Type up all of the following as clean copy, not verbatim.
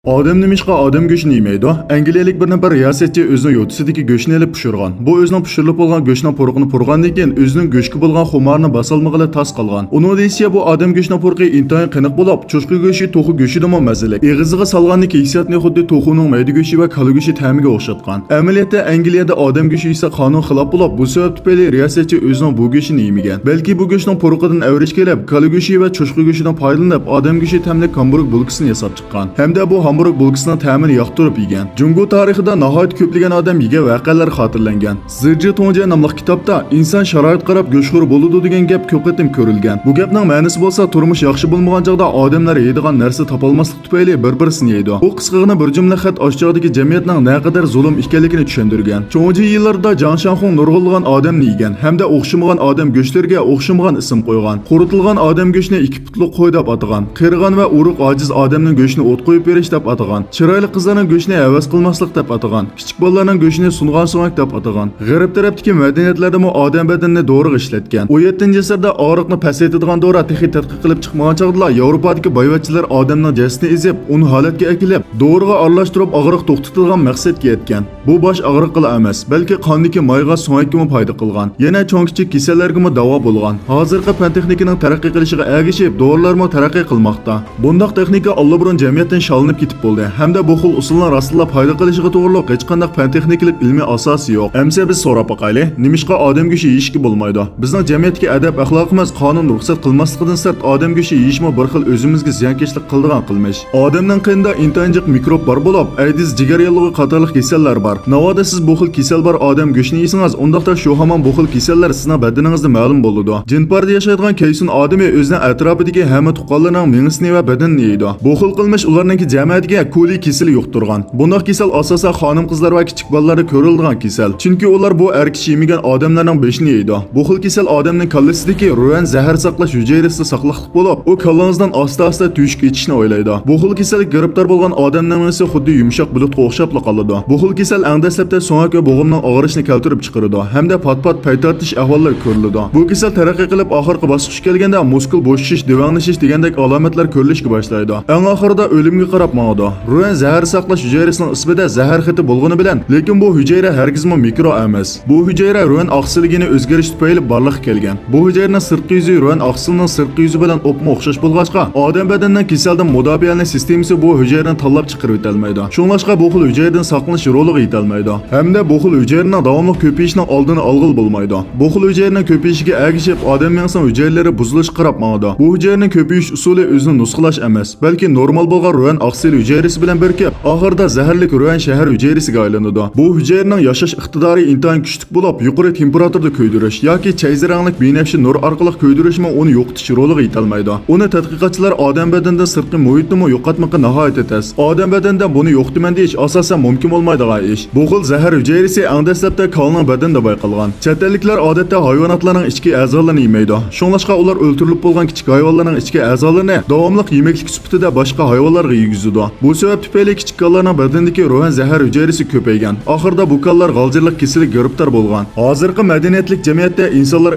Odam nimishqa odam go'shtini yemaydi? Angliyalik bir nafar riyosatchi o'zining yo'tisidagi go'shtni olib pishirgan. Bu o'zining pishirilib bo'lgan go'shtning purug'ini purgandan keyin o'zining go'shtga bo'lgan xumarni bosolmag'ila tas qilgan. Uning deyishicha bu odam go'shtining purug'i intayin qiniq bo'lib, cho'chqa go'shti, to'xu go'shtidami mazalik. Eg'iziga solgandan keyin hissiyotni xuddi to'xuning mayda go'shti va kala go'shti ta'miga o'xshatgan. Amaliyotda Angliyada odam go'shti esa qonun xilof bo'lib, bu sabab tufayli riyosatchi o'zining bu go'shtini yemagan. Balki bu go'shtning purug'idan avrish kelib, kala go'shti va cho'chqa go'shtidan foydalanib, odam go'shti ta'mli hamburg bulkasini yasab chiqqan. Hamda bu hamburg bulkasining ta'mini yoqtirib yegan. Jungo tarixida nihoyat ko'plagan odam yegan voqealar xotirlangan. Zirji Tonja nomli kitobda inson sharoit qarab go'shtxo'r bo'ladi degan gap ko'p qatim ko'rilgan. Bu gapning ma'nosi bo'lsa, turmush yaxshi bo'lmagan chaqda odamlar yeydigan narsa topolmaslik tufayli bir-birini yeydi. Bu qisqagina bir jumla xat oshchog'dagi jamiyatning naqadar zulm ekanligini tushuntirgan. Chonji yillarda Jang Shanxun nurg'ulgan odamni yegan hamda o'xshamagan odam go'shtlarga o'xshamagan ism qo'ygan. Quritilgan odam go'shtini ikki putliq qo'y deb atagan. Qirg'an va uruq ojiz odamning go'shtini o't qo'yib berish deb atagan. Chiroyli qizlarning go'shtini havas qilmaslik deb atagan. Kichik bolalarning go'shtini sungan so'mak deb atagan. G'arb tarafdagi madaniyatlarda mu odam badanini do'riq ishlatgan. 17-asrda og'riqni pasaytiradigan dori texnik tadqiq qilib chiqmagan chog'da Yevropadagi boyvachchilar odamning jasadini ezib, uni holatga akilib, doriga aralashtirib og'riq to'xtatilgan maqsadga yetgan. Bu bosh og'riqla emas, balki qondagi mayga so'ngakka foyda qilgan. Yana cho'ng-kichik kasallarga mu davo bo'lgan. Hozirgi fan texnikaning taraqqiy qilishiga ergishib, dorilar mu taraqqiy qilmoqda. Bunday texnika allabirun jamiyatdan shalinib ketib bo'ldi. Hamda bu xil usullar aslida foyda qilishiga to'g'riliq hech qanday fan texnikalik ilmiy asosi yo'q. Amsa biz so'rab boqaylik, nimishqa odam go'shti yeyishga bo'lmaydi? Bizning jamiyatga adab axloqimiz qonun ruxsat qilmasligidan sart odam go'shti yeyishmi bir xil o'zimizga ziyonkashlik qildigan qilmish. Odamning qinida intanjiq mikrob bor bo'lib, aydis jigar yog'i qatorliq kasallar bor. Navoda siz bu xil kasal bor odam go'shtini yeysangiz, undaqda shu hamon bu xil kasallar sizning badaningizda ma'lum bo'ladi. Jinparda yashaydigan kaysun odami o'zining atrofidagi hamma tuqqanlarning mingisini va badanini yeydi. Bu xil qilmish ularning jamiyatiga koli kasali yuqtirgan. Bunday kasal asosan xonim qizlar va kichik bolalarda ko'rilgan kasal. Chunki ular bu kishi yemagan odamlarning beshini yeydi. Bu xil kasal odamning kallasidagi ruhan zahar saqlash hujayrasida saqliqlik bo'lib, u kallangizdan asta-asta tuyushib ketishni o'ylaydi. Bu xil kasalga giribtor bo'lgan odamning misi xuddi yumshoq bulutga o'xshab qoladi. Bu xil kasal angdashlabda so'ngak va bo'g'imning og'rishini keltirib chiqaradi hamda pat-pat paytartish ahvollar ko'riladi. Bu kasal taraqqiy qilib oxirgi bosqichga kelganda muskul bo'shish, devanglashish degandek alomatlar ko'rilishga boshlaydi. Eng oxirida o'limga qarab mangadi. Ruhan zahar saqlash hujayrasining ismida zahar xiti bo'lgani bilan, lekin bu hujayra hargizmi mikro emas. Bu hujayra ruhan oqsiligini o'zgarish tufayli borliqqa kelgan. Bu hujayraning sirtqi yuzi ruhan oqsilining sirtqi yuzi bilan o'pma o'xshash bo'lg'achqa, odam badanining kasaldan mudofaalash sistemasi bu hujayrani tanlab chiqarib o'tolmaydi. Shunlashqa bu xil hujayradan saqlanish roliga yetolmaydi. Hamda bu xil hujayraning davomli ko'payishining oldini olg'il bo'lmaydi. Bu xil hujayraning ko'payishiga ergishib, odamning hujayralari buzilish qarab mangadi. Bu hujayraning ko'payish usuli o'zini nusxalash emas, balki normal bo'lgan ruhan oqsil hujayrasi bilan birga oxirida zaharli ruhan shahar hujayrasiga aylanadi. Bu hujayraning yashash iqtidori intayin kuchli bo'lib, yuqori temperaturada ko'ydirish yoki chayziranglik binafshi nur orqali ko'ydirishmi uni yo'qotish roliga yetolmaydi. Uni tadqiqotchilar odam badanidan sirtqi muhitni yo'qotmoqqa nihoyat etas. Odam badanidan buni yo'qtiman deyish asosan mumkin bo'lmaydigan ish. Bu xil zahar hujayrasi angdaslabda kolning badanida bayqalgan. Chet elliklar odatda hayvonotlarning ichki a'zolarini yemaydi. Shunlashqa ular o'ltirilib bo'lgan kichik hayvonlarning ichki a'zolarini davomli yemeklik sifatida boshqa hayvonlarga yeygizadi. Bu sabab tufayli kichik kollarning badanidagi ruhan zahar hujayrasi ko'paygan. Oxirida bu kollar g'aljirlik kasaliga giribtor bo'lgan. Hozirgi madaniyatlik jamiyatda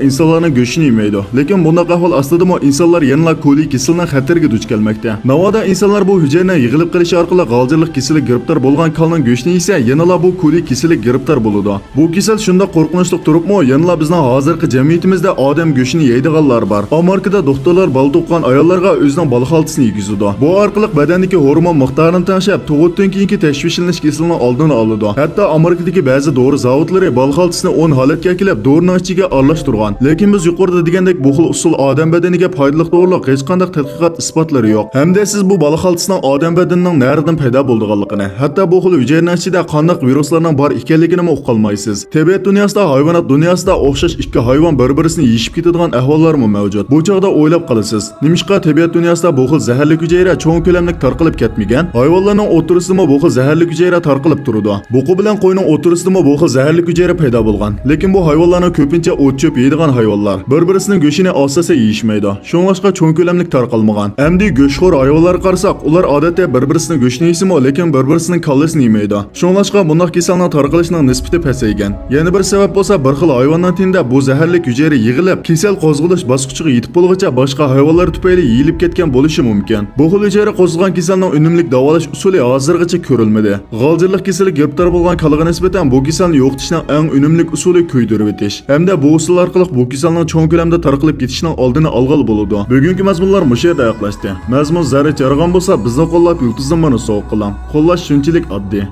insonlarning go'shtini yemaydi. Lekin bunday ahvol aslida insonlar yana koli kasalning xatarga duch kelmoqda. Navoda insonlar bu hujayraning yig'ilib qolishi orqali g'aljirlik kasaliga giribtor bo'lgan kolning go'shtini yesa, yana bu koli kasaliga giribtor bo'ladi. Bu kasal shunda qo'rqinchli turibmi? Yana bizning hozirgi jamiyatimizda odam go'shtini yeydiganlar bor. Amerikada doktorlar bal tuqqan ayollarga o'zining bola xaltasini yetkazadi. Bu orqali badandagi hormon miqdorini tanishib, tug'utdan keyingi tashvishlanish kasalining oldini oladi. Hatto Amerikadagi ba'zi dori zavodlari bola xaltasini 10 holatga kelib, dorining ichiga aralashtirgan. Lekin biz yuqorida degandek bu xil usul odam badaniga foydali to'g'riliq hech qanday tadqiqot isbotlari yo'q. Hamda siz bu bola xaltasining odam badanining naridan paydo bo'lganligini, hatto bu xil hujayraning ichida qanday viruslarning bor ekanligini o'qib qolmaysiz. Tabiat dunyosida, hayvonot dunyosida o'xshash ikki hayvon bir-birini yeyishib ketadigan ahvollar mavjud. Bu chog'da o'ylab qolasiz, nimishqa tabiat dunyosida bu xil zaharli hujayra cho'ng ko'lamlik tarqalib ketmagan? Hayvonlarning o'tirisida bu xil zaharli hujayra tarqalib turadi. Buqi bilan qo'yning o'tirisida bu xil zaharli hujayra paydo bo'lgan. Lekin bu hayvonlarning ko'pincha o't cho'p yeydigan hayvonlar. Bir-birisining go'shtini olsa yeyishmaydi. Shunlashqa cho'ng ko'lamlik tarqalmagan. Endi go'shtxo'r hayvonlar qarasak, ular odatda bir-birisining go'shtini yeysimi, lekin bir-birisining kallasini yemaydi. Shunlashqa bunday kasalning tarqalishining nisbati pasaygan. Yana bir sabab bo'lsa, bir xil hayvonning tinda bu zaharli hujayra yig'ilib, kasal qo'zg'alish bosqichiga yetib bo'lguncha boshqa hayvonlar tufayli yeyilib ketgan bo'lishi mumkin. Bu xil hujayra qo'zg'algan kasalning unumli unumli davolash usuli hozirgacha ko'rilmadi. G'aljirlik kasali giribtor bo'lgan kalaga nisbatan bu kasalni yo'qotishning eng unumli usuli kuydirib o'tish hamda bu usul orqali bu kasalning cho'ng ko'lamda tarqalib ketishining oldini olg'ili bo'ladi. Bugungi mazmunlar mushu yerda oyoqlashdi. Mazmun zarra yaragan bo'lsa bizni qo'llab yulduzdan mana sovq qiling. Qo'llash shunchalik oddiy.